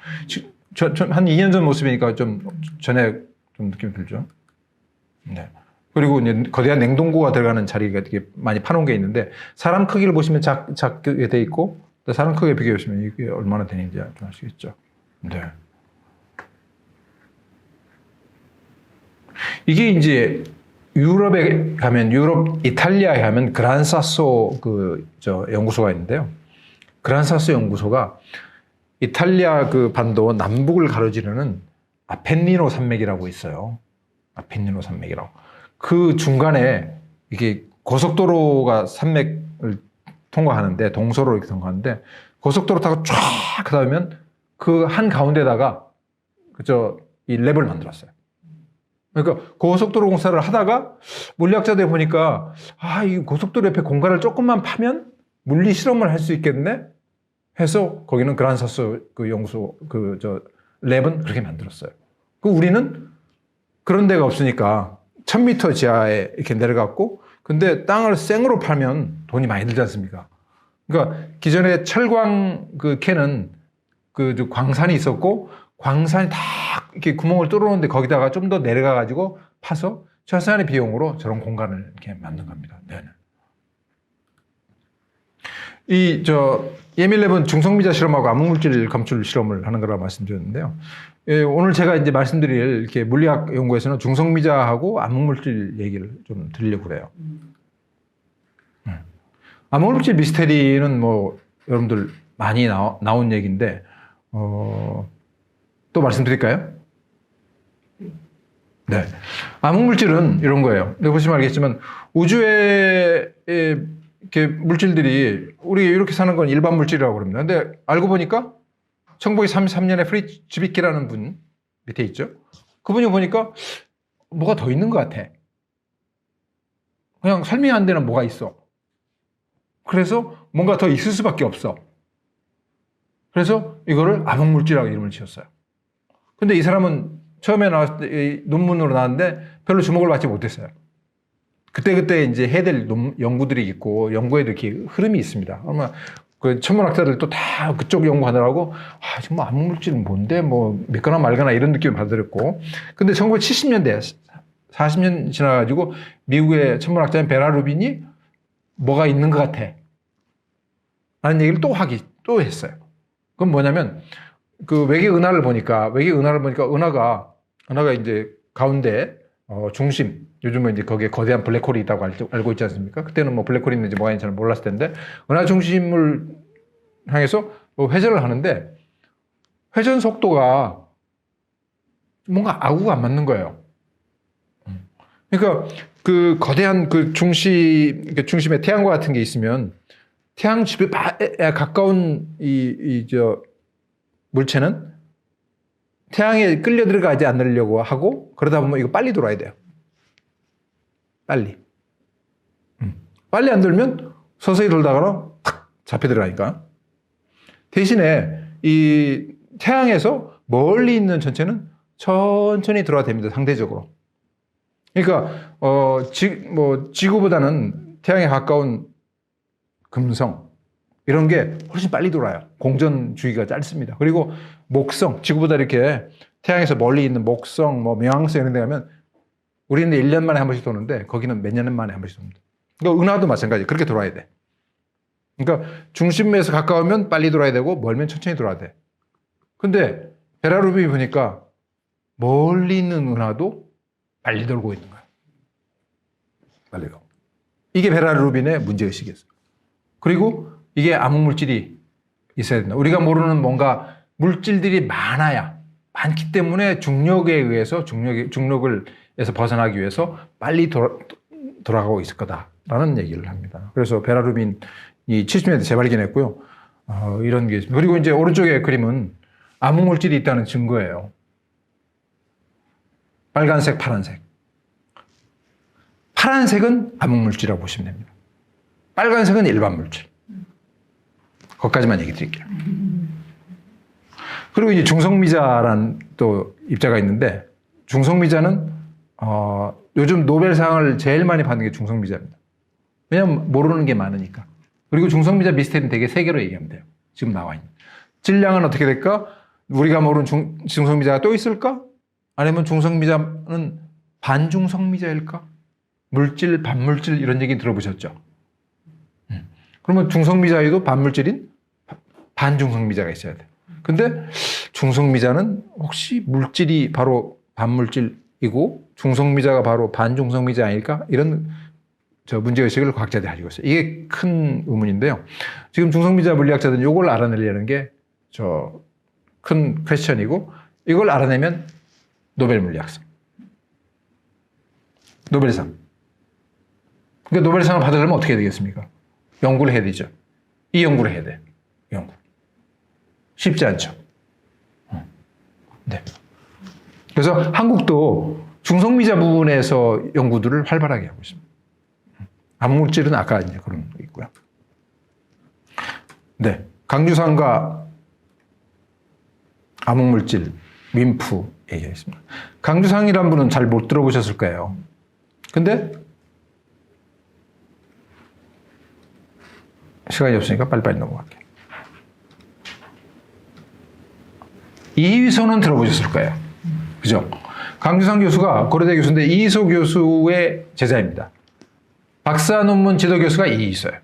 한 2년 전 모습이니까 좀 전에 좀 느낌이 들죠. 네. 그리고 이제 거대한 냉동고가 들어가는 자리가 되게 많이 파놓은 게 있는데 사람 크기를 보시면 작게 돼 있고 사람 크기에 비교해 보시면 이게 얼마나 되는지 좀 아시겠죠. 네. 이게 이제 유럽에 가면 이탈리아에 가면 그란사소 연구소가 있는데요. 그란사소 연구소가 이탈리아 그 반도 남북을 가로지르는 아펜니노 산맥이라고 있어요. 아펜니노 산맥이라고. 그 중간에 이게 고속도로가 산맥을 통과하는데 동서로 이렇게 통과하는데 고속도로 타고 쫙 가다보면 그 한 가운데다가 이 랩을 만들었어요. 그러니까 고속도로 공사를 하다가 물리학자들이 보니까 이 고속도로 옆에 공간을 조금만 파면 물리 실험을 할 수 있겠네 해서 거기는 그란사스 그 연구소 랩은 그렇게 만들었어요. 그 우리는 그런 데가 없으니까 1000m 지하에 이렇게 내려갔고 근데 땅을 생으로 팔면 돈이 많이 들지 않습니까? 그러니까 기존에 철광 그 캐는 그 광산이 있었고 광산이 다 이렇게 구멍을 뚫어놓는데 거기다가 좀 더 내려가가지고 파서 최소한의 비용으로 저런 공간을 이렇게 만든 겁니다. 네. 예밀랩은 중성미자 실험하고 암흑물질 검출 실험을 하는 거라고 말씀드렸는데요. 오늘 제가 이제 말씀드릴 이렇게 물리학 연구에서는 중성미자하고 암흑물질 얘기를 좀 드리려고 그래요. 암흑물질 미스테리는 뭐 여러분들 많이 나온 얘기인데 또 말씀드릴까요? 네. 암흑물질은 이런 거예요. 여기 보시면 알겠지만 우주에 이렇게 물질들이 우리 이렇게 사는 건 일반 물질이라고 그럽니다. 근데 알고 보니까 1933년에 프리츠 즈비키라는 분 밑에 있죠. 그분이 보니까 뭐가 더 있는 것 같아. 그냥 설명이 안 되는 뭐가 있어. 그래서 뭔가 더 있을 수밖에 없어. 그래서 이거를 암흑물질이라고 이름을 지었어요. 근데 이 사람은 처음에 나왔을 때 논문으로 나왔는데 별로 주목을 받지 못했어요. 그때 이제 해야 될 연구들이 있고 연구에도 이렇게 흐름이 있습니다. 아마 그 천문학자들도 다 그쪽 연구하느라고 정말 암흑물질은 뭔데 뭐 믿거나 말거나 이런 느낌을 받았고 근데 1970년대 40년 지나가지고 미국의 천문학자인 베라 루빈이 뭐가 있는 것 같아 라는 얘기를 또 했어요. 그건 뭐냐면 그 외계 은하를 보니까 은하가 이제 가운데 중심, 요즘은 이제 거기에 거대한 블랙홀이 있다고 알고 있지 않습니까? 그때는 뭐 블랙홀이 있는지 뭐가 있는지 잘 몰랐을 텐데, 은하 중심을 향해서 회전을 하는데, 회전 속도가 뭔가 아구가 안 맞는 거예요. 그러니까 그 거대한 그 중심에 태양과 같은 게 있으면, 태양 주변에 가까운 물체는 태양에 끌려 들어가지 않으려고 하고, 그러다 보면 이거 빨리 돌아야 돼요. 빨리. 빨리 안 돌면 서서히 돌다가 탁 잡혀 들어가니까. 대신에 이 태양에서 멀리 있는 전체는 천천히 들어야 됩니다. 상대적으로. 그러니까 지구보다는 태양에 가까운 금성 이런 게 훨씬 빨리 돌아요. 공전 주기가 짧습니다. 그리고 목성, 지구보다 이렇게 태양에서 멀리 있는 목성,冥왕성 이런 데 가면 우리는 1년 만에 한 번씩 도는데 거기는 몇 년 만에 한 번씩 돕니다. 그러니까 은하도 마찬가지. 그렇게 돌아야 돼. 그러니까 중심에서 가까우면 빨리 돌아야 되고 멀면 천천히 돌아야 돼. 근데 베라루빈이 보니까 멀리 있는 은하도 빨리 돌고 있는 거야. 빨리 가. 이게 베라루빈의 문제의식이었어요. 그리고 이게 암흑물질이 있어야 된다. 우리가 모르는 뭔가 물질들이 많기 때문에 중력에 의해서 중력에서 벗어나기 위해서 빨리 돌아가고 있을 거다라는 얘기를 합니다. 그래서 베라루빈이 70년대 재발견했고요. 이런 게 있습니다. 그리고 이제 오른쪽에 그림은 암흑물질이 있다는 증거예요. 빨간색, 파란색. 파란색은 암흑물질이라고 보시면 됩니다. 빨간색은 일반 물질. 거기까지만 얘기 드릴게요. 그리고 이제 중성미자라는 또 입자가 있는데, 중성미자는 요즘 노벨상을 제일 많이 받는 게 중성미자입니다. 왜냐하면 모르는 게 많으니까. 그리고 중성미자 미스테리는 되게 세 개로 얘기하면 돼요. 지금 나와 있는. 질량은 어떻게 될까? 우리가 모르는 중성미자가 또 있을까? 아니면 중성미자는 반중성미자일까? 물질, 반물질 이런 얘기 들어보셨죠? 그러면 중성미자에도 반물질인 반중성미자가 있어야 돼. 근데 중성미자는 혹시 물질이 바로 반물질이고 중성미자가 바로 반중성미자 아닐까? 이런 문제의식을 과학자들이 가지고 있어요. 이게 큰 의문인데요. 지금 중성미자 물리학자들은 이걸 알아내려는 게 큰 퀘스천이고, 이걸 알아내면 노벨 물리학상. 노벨상. 그러니까 노벨상을 받으려면 어떻게 해야 되겠습니까? 연구를 해야 되죠. 이 연구를 해야 돼. 연구. 쉽지 않죠. 네. 그래서 한국도 중성미자 부분에서 연구들을 활발하게 하고 있습니다. 암물질은 아까 이제 그런 거 있고요. 네. 강주상과 암흑물질, 윈프 얘기했습니다. 강주상이란 분은 잘 못 들어보셨을 거예요. 근데 시간이 없으니까 빨리빨리 넘어갈게요. 이희소는 들어보셨을 거예요. 그죠? 강주상 교수가 고려대 교수인데 이희소 교수의 제자입니다. 박사 논문 지도 교수가 이희소예요.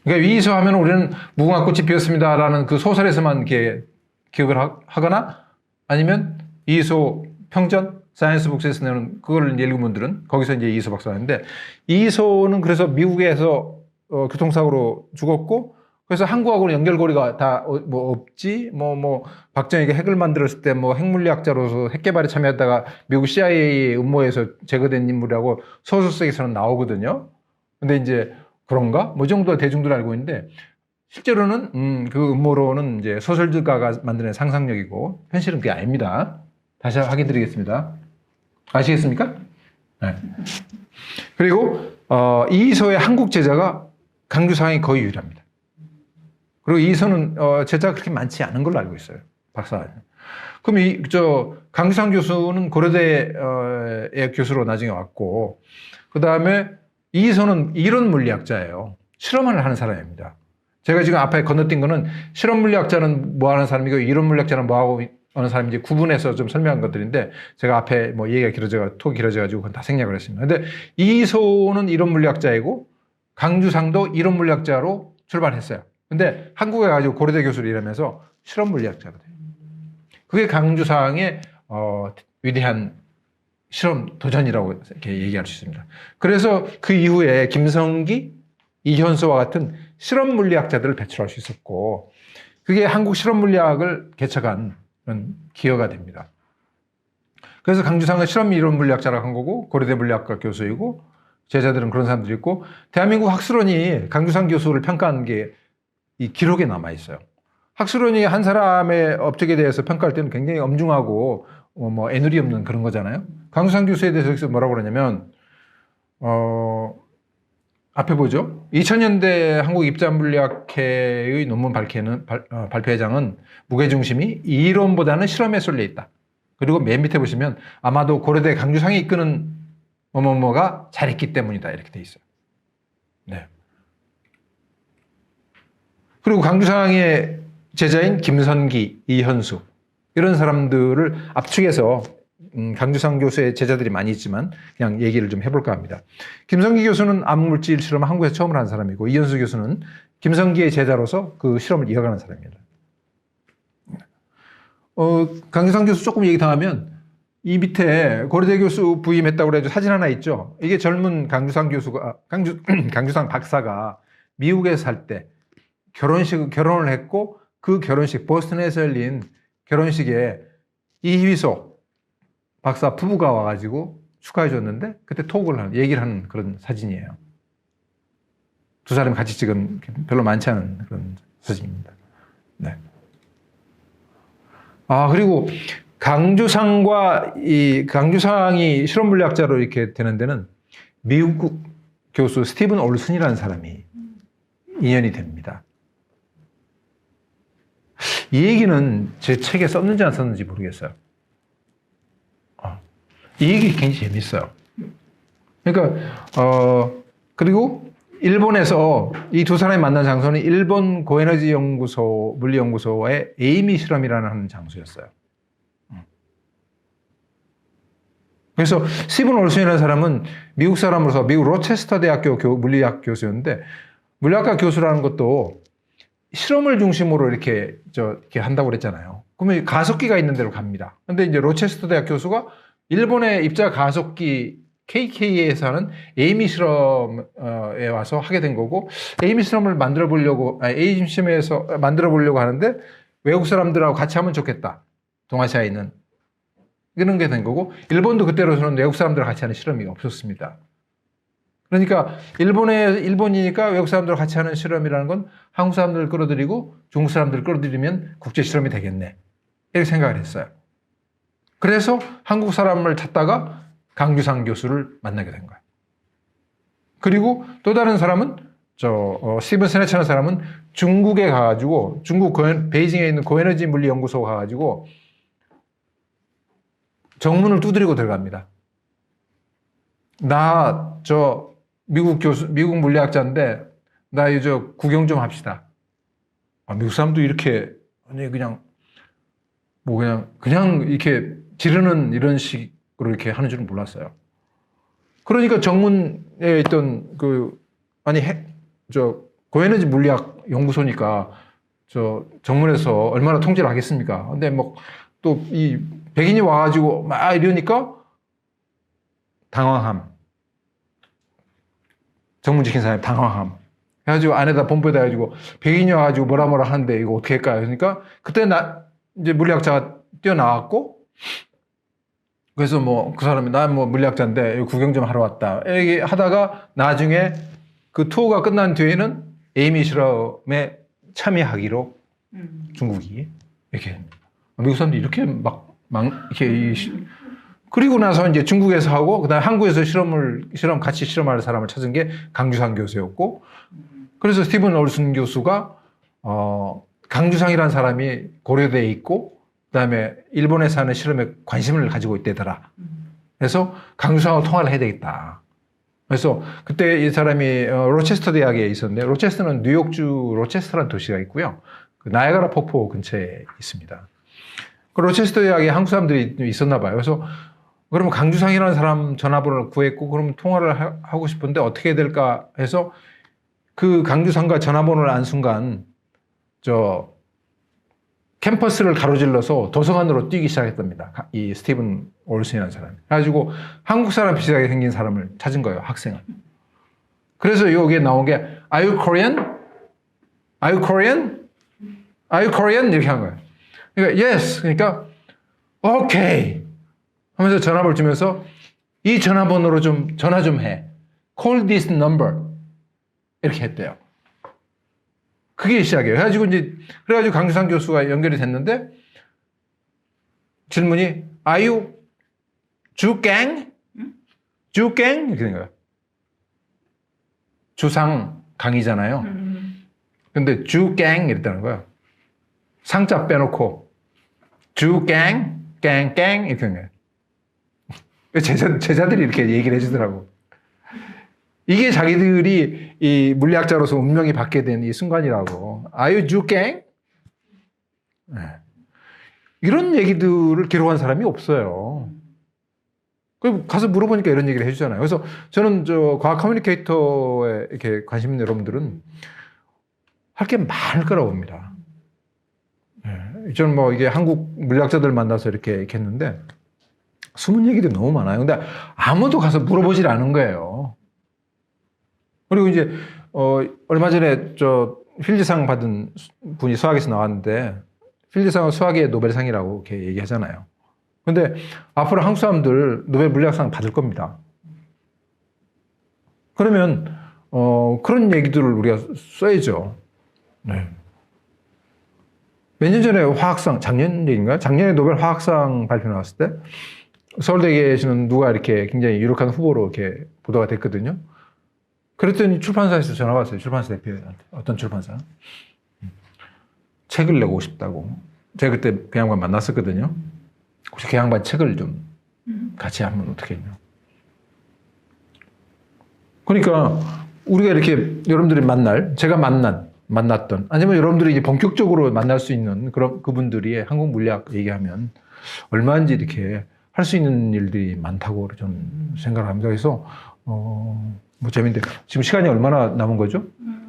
그러니까 이희소 하면 우리는 무궁화꽃이 피었습니다라는 그 소설에서만 이렇게 기억을 하거나, 아니면 이희소 평전 사이언스 북스에서 내는 그걸 읽은 분들은 거기서 이제 이희소 박사가 있는데, 이희소는 그래서 미국에서 교통사고로 죽었고, 그래서 한국하고는 연결고리가 다 없지, 박정희가 핵을 만들었을 때 핵물리학자로서 핵개발에 참여했다가 미국 CIA 음모에서 제거된 인물이라고 소설 속에서는 나오거든요. 근데 이제 그런가? 이 정도 대중들 알고 있는데, 실제로는 그 음모론은 이제 소설가가 만드는 상상력이고 현실은 그게 아닙니다. 다시 확인드리겠습니다. 아시겠습니까? 네. 그리고 이희소의 한국 제자가 강주상이 거의 유일합니다. 그리고 이희소는 제자가 그렇게 많지 않은 걸로 알고 있어요. 박사. 그럼 강주상 교수는 고려대의 교수로 나중에 왔고, 그 다음에 이희소는 이론 물리학자예요. 실험을 하는 사람입니다. 제가 지금 앞에 건너뛴 거는 실험 물리학자는 뭐 하는 사람이고 이론 물리학자는 뭐 하고 하는 사람인지 구분해서 좀 설명한 것들인데, 제가 앞에 얘기가 톡이 길어져가지고 그건 다 생략을 했습니다. 근데 이희소는 이론 물리학자이고 강주상도 이론 물리학자로 출발했어요. 근데 한국에 가지고 고려대 교수를 일하면서 실험 물리학자가 돼요. 그게 강주상의 위대한 실험 도전이라고 이렇게 얘기할 수 있습니다. 그래서 그 이후에 김성기, 이현수와 같은 실험 물리학자들을 배출할 수 있었고, 그게 한국 실험 물리학을 개척한 그런 기여가 됩니다. 그래서 강주상은 실험 이론 물리학자라고 한 거고, 고려대 물리학과 교수이고, 제자들은 그런 사람들이 있고, 대한민국 학술원이 강주상 교수를 평가한 게 이 기록에 남아 있어요. 학술원이 한 사람의 업적에 대해서 평가할 때는 굉장히 엄중하고 뭐 애누리 없는 그런 거잖아요. 강주상 교수에 대해서 여기서 뭐라고 그러냐면 앞에 보죠. 2000년대 한국 입자물리학회의 논문 발표회장은 무게중심이 이론보다는 실험에 쏠려 있다. 그리고 맨 밑에 보시면 아마도 고려대 강주상이 이끄는 뭐뭐뭐가 잘했기 때문이다. 이렇게 돼 있어요. 네. 그리고 강주상의 제자인 김선기, 이현수 이런 사람들을 압축해서 강주상 교수의 제자들이 많이 있지만 그냥 얘기를 좀 해볼까 합니다. 김선기 교수는 암물질 실험을 한국에서 처음으로 한 사람이고, 이현수 교수는 김선기의 제자로서 그 실험을 이어가는 사람입니다. 강주상 교수 조금 얘기 더 하면 이 밑에 고려대 교수 부임했다고 해서 사진 하나 있죠. 이게 젊은 강주상 교수가 강주상 박사가 미국에서 살 때 결혼을 했고, 그 결혼식 보스턴에서 열린 결혼식에 이휘소 박사 부부가 와가지고 축하해 줬는데 그때 얘기를 하는 그런 사진이에요. 두 사람이 같이 찍은 별로 많지 않은 그런 사진입니다. 네. 그리고 강주상이 실험 물리학자로 이렇게 되는 데는 미국 교수 스티븐 올슨이라는 사람이 인연이 됩니다. 이 얘기는 제 책에 썼는지 안 썼는지 모르겠어요. 이 얘기 굉장히 재밌어요. 그러니까 그리고 일본에서 이 두 사람이 만난 장소는 일본 고에너지 연구소 물리연구소의 에이미 실험이라는 장소였어요. 그래서 스티븐 올슨이라는 사람은 미국 사람으로서 미국 로체스터 대학교 물리학 교수였는데, 물리학과 교수라는 것도 실험을 중심으로 이렇게 한다고 그랬잖아요. 그러면 가속기가 있는 데로 갑니다. 근데 이제 로체스터 대학 교수가 일본의 입자 가속기 KK에서 하는 에이미 실험에 와서 하게 된 거고, 에이미 실험을 에이미 실험에서 만들어 보려고 하는데 외국 사람들하고 같이 하면 좋겠다. 동아시아에 있는. 이런 게 된 거고, 일본도 그때로서는 외국 사람들과 같이 하는 실험이 없었습니다. 그러니까 일본이니까 외국 사람들과 같이 하는 실험이라는 건 한국 사람들을 끌어들이고 중국 사람들을 끌어들이면 국제 실험이 되겠네. 이렇게 생각을 했어요. 그래서 한국 사람을 찾다가 강주상 교수를 만나게 된 거예요. 그리고 또 다른 사람은 스티븐 스네처라는 사람은 중국에 가가지고 중국 베이징에 있는 고에너지 물리 연구소 가가지고 정문을 두드리고 들어갑니다. 나 미국 물리학자인데 나 구경 좀 합시다. 미국 사람도 이렇게 그냥 이렇게 지르는 이런 식으로 이렇게 하는 줄은 몰랐어요. 그러니까 정문에 있던 고에너지 물리학 연구소니까 정문에서 얼마나 통제를 하겠습니까? 근데 또 이 백인이 와가지고 막 이러니까 당황함. 정문 지킨 사람이 당황함. 해가지고 안에다 본부에다 해가지고 백인이 와가지고 뭐라 하는데 이거 어떻게 할까요? 그러니까 그때 이제 물리학자가 뛰어나왔고, 그래서 그 사람이 난 물리학자인데 여기 구경 좀 하러 왔다. 이렇게 하다가 나중에 그 투어가 끝난 뒤에는 에이미 실험에 참여하기로 중국이 이렇게 미국 사람들이 이렇게 그리고 나서 이제 중국에서 하고 그다음에 한국에서 같이 실험할 사람을 찾은 게 강주상 교수였고, 그래서 스티븐 올슨 교수가 강주상이라는 사람이 고려대에 있고 그다음에 일본에 사는 실험에 관심을 가지고 있대더라. 그래서 강주상하고 통화를 해야 되겠다. 그래서 그때 이 사람이 로체스터 대학에 있었는데, 로체스터는 뉴욕주 로체스터라는 도시가 있고요. 그 나이아가라 폭포 근처에 있습니다. 그 로체스터 대학에 한국 사람들이 있었나 봐요. 그래서 그러면 강주상이라는 사람 전화번호를 구했고, 그러면 통화를 하고 싶은데 어떻게 해야 될까 해서 그 강주상과 전화번호를 안 순간 캠퍼스를 가로질러서 도서관으로 뛰기 시작했답니다. 이 스티븐 올슨이라는 사람이. 그래가지고 한국 사람 비슷하게 생긴 사람을 찾은 거예요, 학생을. 그래서 여기에 나온 게 Are you Korean? Are you Korean? Are you Korean? 이렇게 한 거예요. 그러니까 Yes. 그러니까 Okay. 하면서 전화번호를 주면서 이 전화번호로 좀 전화 좀 해. Call this number. 이렇게 했대요. 그게 시작이에요. 그래가지고 강주상 교수가 연결이 됐는데 질문이 Are you 주gang? 주gang? 이렇게 된 거예요. 주상 강이잖아요. 근데 주gang 이랬다는 거예요. 상자 빼놓고 주gang, gang 이렇게 된 거예요. 제자들이 이렇게 얘기를 해주더라고. 이게 자기들이 이 물리학자로서 운명이 받게 된 이 순간이라고. Are you 주gang? 네. 이런 얘기들을 기록한 사람이 없어요. 그리고 가서 물어보니까 이런 얘기를 해주잖아요. 그래서 저는 과학 커뮤니케이터에 이렇게 관심 있는 여러분들은 할 게 많을 거라고 봅니다. 네. 저는 뭐 이게 한국 물리학자들 만나서 이렇게 했는데 숨은 얘기들이 너무 많아요. 근데 아무도 가서 물어보질 않은 거예요. 그리고 이제 얼마 전에 필리상 받은 분이 수학에서 나왔는데 필리상은 수학의 노벨상이라고 이렇게 얘기하잖아요. 근데 앞으로 한국 사람들 노벨 물리학상 받을 겁니다. 그러면 그런 얘기들을 우리가 써야죠. 네. 몇 년 전에 화학상, 작년 얘기인가요? 작년에 노벨 화학상 발표 나왔을 때 서울대에 계시는 누가 이렇게 굉장히 유력한 후보로 이렇게 보도가 됐거든요. 그랬더니 출판사에서 전화가 왔어요. 출판사 대표한테. 어떤 출판사? 책을 내고 싶다고. 제가 그때 그 양반 만났었거든요. 혹시 그 양반 책을 좀 같이 하면 어떻게 했냐. 그러니까 우리가 이렇게 여러분들이 제가 만났던, 아니면 여러분들이 이제 본격적으로 만날 수 있는 그런 그분들이 한국 물리학 얘기하면 얼마인지 이렇게 할 수 있는 일들이 많다고 저는 생각을 합니다. 그래서, 뭐 재밌는데 지금 시간이 얼마나 남은 거죠?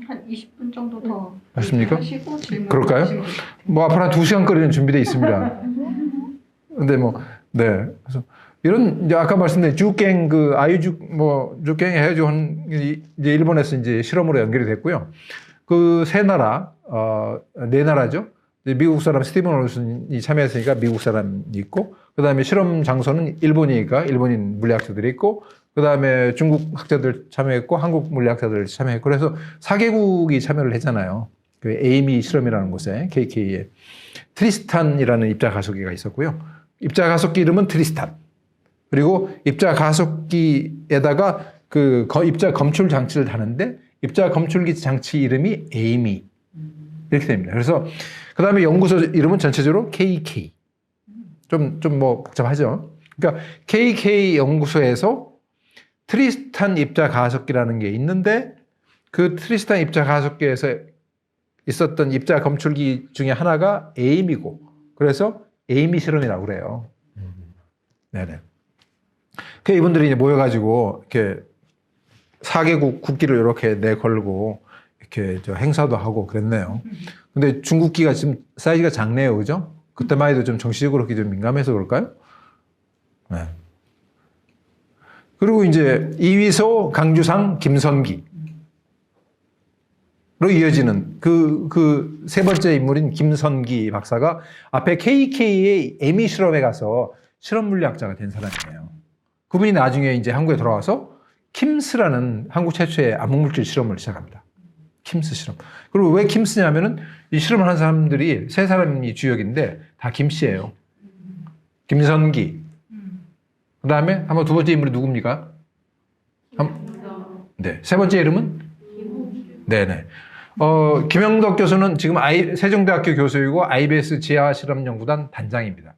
한 20분 정도 더 맞습니까? 하시고 질문 그럴까요? 뭐 앞으로 한 2시간거리는 준비되어 있습니다. 근데 네. 그래서 이런 이제 아까 말씀드린 주갱 주갱 해가지고 이제 일본에서 이제 실험으로 연결이 됐고요. 그 네 나라죠. 미국 사람 스티븐 올슨이 참여했으니까 미국 사람이 있고, 그 다음에 실험 장소는 일본이니까 일본인 물리학자들이 있고, 그 다음에 중국 학자들 참여했고, 한국 물리학자들 참여했고, 그래서 4개국이 참여를 했잖아요. 그 에이미 실험이라는 곳에, KK에. 트리스탄이라는 입자 가속기가 있었고요. 입자 가속기 이름은 트리스탄. 그리고 입자 가속기에다가 그 입자 검출 장치를 다는데, 입자 검출기 장치 이름이 에이미. 이렇게 됩니다. 그래서 그 다음에 연구소 이름은 전체적으로 KK. 좀 뭐 복잡하죠. 그러니까 KK 연구소에서 트리스탄 입자 가속기라는 게 있는데 그 트리스탄 입자 가속기에서 있었던 입자 검출기 중에 하나가 에이미고, 그래서 에이미 실험이라고 그래요. 네네. 그 이분들이 이제 모여가지고 이렇게 4개국 국기를 이렇게 내걸고 이렇게 행사도 하고 그랬네요. 근데 중국기가 지금 사이즈가 작네요. 그죠? 그때만 해도 좀 정치적으로 좀 민감해서 그럴까요? 네. 그리고 이제 이위소, 강주상, 김선기로 이어지는 그 세 번째 인물인 김선기 박사가 앞에 KK의 에미 실험에 가서 실험 물리학자가 된 사람이에요. 그분이 나중에 이제 한국에 돌아와서 킴스라는 한국 최초의 암흑물질 실험을 시작합니다. 킴스 실험. 그리고 왜 킴스냐면은 이 실험을 한 사람들이 세 사람이 주역인데 다 김씨예요. 김선기. 그 다음에 한번 두 번째 인물이 누굽니까? 네. 세 번째 이름은? 네네. 김영덕 교수는 지금 세종대학교 교수이고 IBS 지하실험연구단 단장입니다.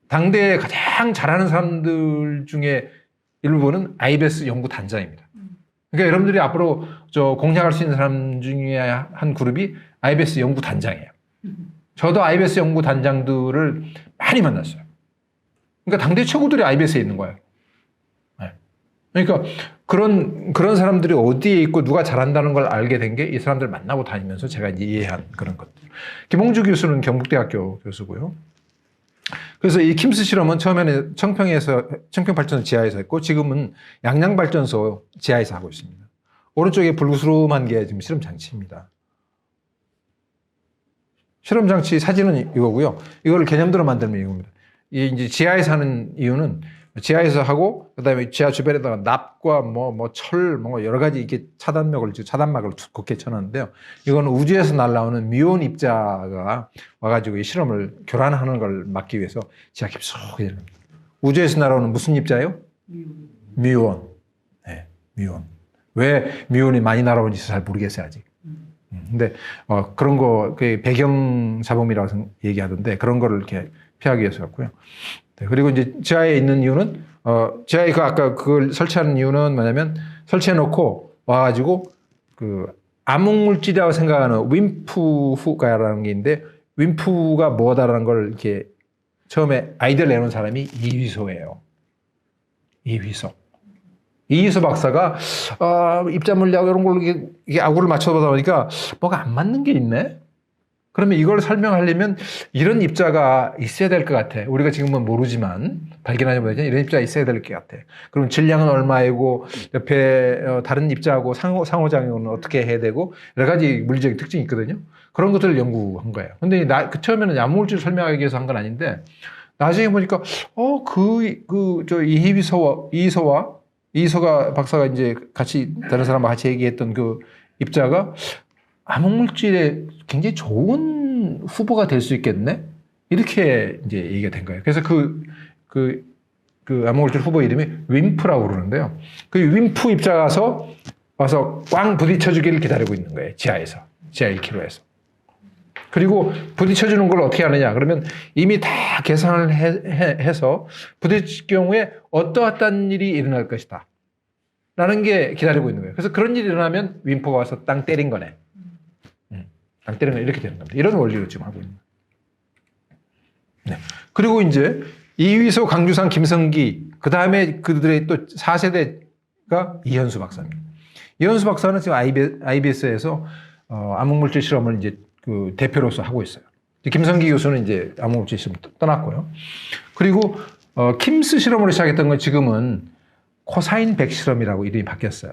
당대에 가장 잘하는 사람들 중에 일부는 IBS 연구단장입니다. 그러니까 여러분들이 앞으로 공략할 수 있는 사람 중에 한 그룹이 IBS 연구단장이에요. 저도 IBS 연구단장들을 많이 만났어요. 그러니까 당대 최고들이 IBS에 있는 거예요. 네. 그러니까 그런 사람들이 어디에 있고 누가 잘한다는 걸 알게 된 게 이 사람들 만나고 다니면서 제가 이제 이해한 그런 것들. 김홍주 교수는 경북대학교 교수고요. 그래서 이 킴스 실험은 처음에는 청평발전소 지하에서 했고 지금은 양양발전소 지하에서 하고 있습니다. 오른쪽에 불구스름한 게 지금 실험 장치입니다. 실험 장치 사진은 이거고요. 이거를 개념대로 만들면 이겁니다. 이 이제 지하에서 하는 이유는 지하에서 하고 그다음에 지하 주변에다가 납과 철 여러 가지 이렇게 차단막을 두껍게 쳐놨는데요. 이거는 우주에서 날아오는 미온 입자가 와가지고 이 실험을 교란하는 걸 막기 위해서 지하 깊숙이 됩니다. 우주에서 날아오는 무슨 입자예요? 미온. 네, 미온. 왜 미온이 많이 날아오는지 잘 모르겠어요 아직. 근데 그런 거 그 배경 잡음이라고 얘기하던데 그런 거를 이렇게 피하기 위해서였고요. 네, 그리고 이제 지하에 있는 이유는 지하에 아까 그걸 설치하는 이유는 뭐냐면 설치해 놓고 와가지고 그 암흑물질이라고 생각하는 윈프가라는 게 있는데 윈프가 뭐다라는 걸 이렇게 처음에 아이디어를 내놓은 사람이 이휘소예요. 이휘소 박사가 입자물리학 이런 걸로 이게 아구를 맞춰보다 보니까 뭐가 안 맞는 게 있네. 그러면 이걸 설명하려면 이런 입자가 있어야 될 것 같아. 우리가 지금은 모르지만 발견하지 못하지만 이런 입자가 있어야 될 것 같아. 그럼 질량은 얼마이고 옆에 다른 입자하고 상호작용은 어떻게 해야 되고 여러 가지 물리적인 특징이 있거든요. 그런 것들을 연구한 거예요. 근데 처음에는 암물질을 설명하기 위해서 한 건 아닌데 나중에 보니까 이소가 박사가 이제 같이 다른 사람과 같이 얘기했던 그 입자가 암흑물질에 굉장히 좋은 후보가 될 수 있겠네? 이렇게 이제 얘기가 된 거예요. 그래서 그 암흑물질 후보 이름이 윈프라고 그러는데요. 그 윈프 입자가 와서 꽝 부딪혀주기를 기다리고 있는 거예요. 지하 1km에서. 그리고 부딪혀주는 걸 어떻게 하느냐? 그러면 이미 다 계산을 해서 부딪힐 경우에 어떠한 일이 일어날 것이다. 라는 게 기다리고 있는 거예요. 그래서 그런 일이 일어나면 윈프가 와서 땅 때린 거네. 땅 때리는 거 이렇게 되는 겁니다. 이런 원리로 지금 하고 있는 거예요. 네. 그리고 이제 이휘소, 강주상, 김성기, 그 다음에 그들의 또 4세대가 이현수 박사입니다. 이현수 박사는 지금 IBS에서 암흑물질 실험을 이제 그 대표로서 하고 있어요. 김성기 교수는 이제 암흑물질 실험 떠났고요. 그리고 킴스 실험으로 시작했던 건 지금은 코사인 백 실험이라고 이름이 바뀌었어요.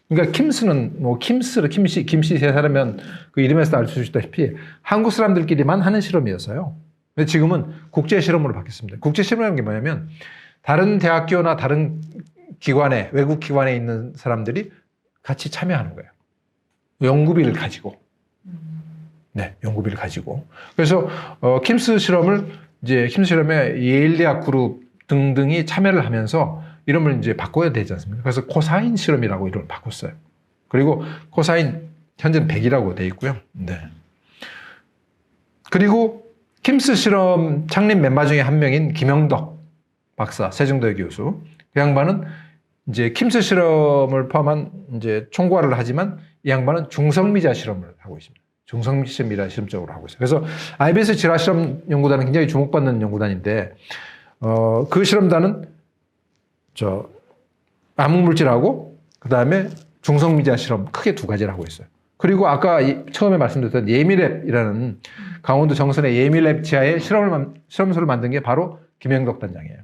그러니까 킴스는 김씨 세 사람이면 그 이름에서 알 수 있다시피 한국 사람들끼리만 하는 실험이었어요. 근데 지금은 국제 실험으로 바뀌었습니다. 국제 실험이라는 게 뭐냐면 다른 대학교나 다른 기관에 외국 기관에 있는 사람들이 같이 참여하는 거예요. 연구비를 가지고. 네, 연구비를 가지고. 그래서 킴스 실험에 예일 대학 그룹 등등이 참여를 하면서 이름을 이제 바꿔야 되지 않습니까? 그래서 코사인 실험이라고 이름을 바꿨어요. 그리고 코사인 현재는 100이라고 돼 있고요. 네. 그리고 킴스 실험 창립 멤버 중에 한 명인 김영덕 박사, 세종대 교수. 그 양반은 이제 킴스 실험을 포함한 이제 총괄을 하지만 이 양반은 중성미자 실험을 하고 있습니다. 중성미자 실험 쪽으로 하고 있어요. 그래서 IBS 질화 실험 연구단은 굉장히 주목받는 연구단인데 그 실험단은 암흑물질하고 그 다음에 중성미자 실험 크게 두 가지를 하고 있어요. 그리고 아까 처음에 말씀드렸던 예미랩이라는 강원도 정선의 예미랩 지하에 실험소를 만든 게 바로 김영덕 단장이에요.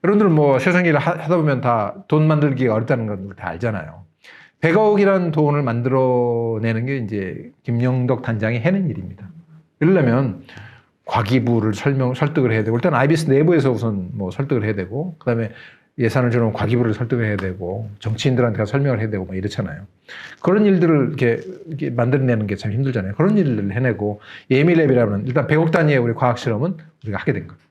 여러분들 뭐 세상 일을 하다 보면 다 돈 만들기가 어렵다는 건 다 알잖아요. 100억이라는 돈을 만들어내는 게 이제 김영덕 단장이 해낸 일입니다. 이러려면 과기부를 설득을 해야 되고, 일단 IBS 내부에서 우선 뭐 설득을 해야 되고, 그 다음에 예산을 주는 과기부를 설득을 해야 되고, 정치인들한테 가서 설명을 해야 되고, 뭐 이렇잖아요. 그런 일들을 이렇게 만들어내는 게 참 힘들잖아요. 그런 일을 해내고, 예미랩이라는 일단 100억 단위의 우리 과학실험은 우리가 하게 된 거예요.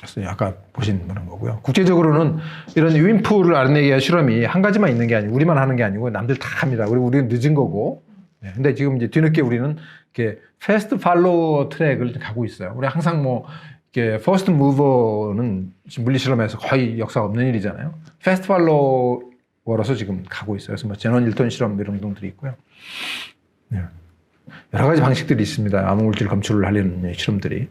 그래서 아까 보신 그런 거고요. 국제적으로는 이런 윈프를 알아내기 위한 실험이 한 가지만 있는 게 아니고, 우리만 하는 게 아니고, 남들 다 합니다. 우리는 늦은 거고. 네. 근데 지금 이제 뒤늦게 우리는 이렇게 패스트 팔로워 트랙을 가고 있어요. 우리 항상 뭐, 이렇게 퍼스트 무버는 물리 실험에서 거의 역사가 없는 일이잖아요. 패스트 팔로워로서 지금 가고 있어요. 그래서 뭐 제논 1톤 실험 이런 운동들이 있고요. 네. 여러 가지 방식들이 있습니다. 암흑물질 검출을 하려는 실험들이.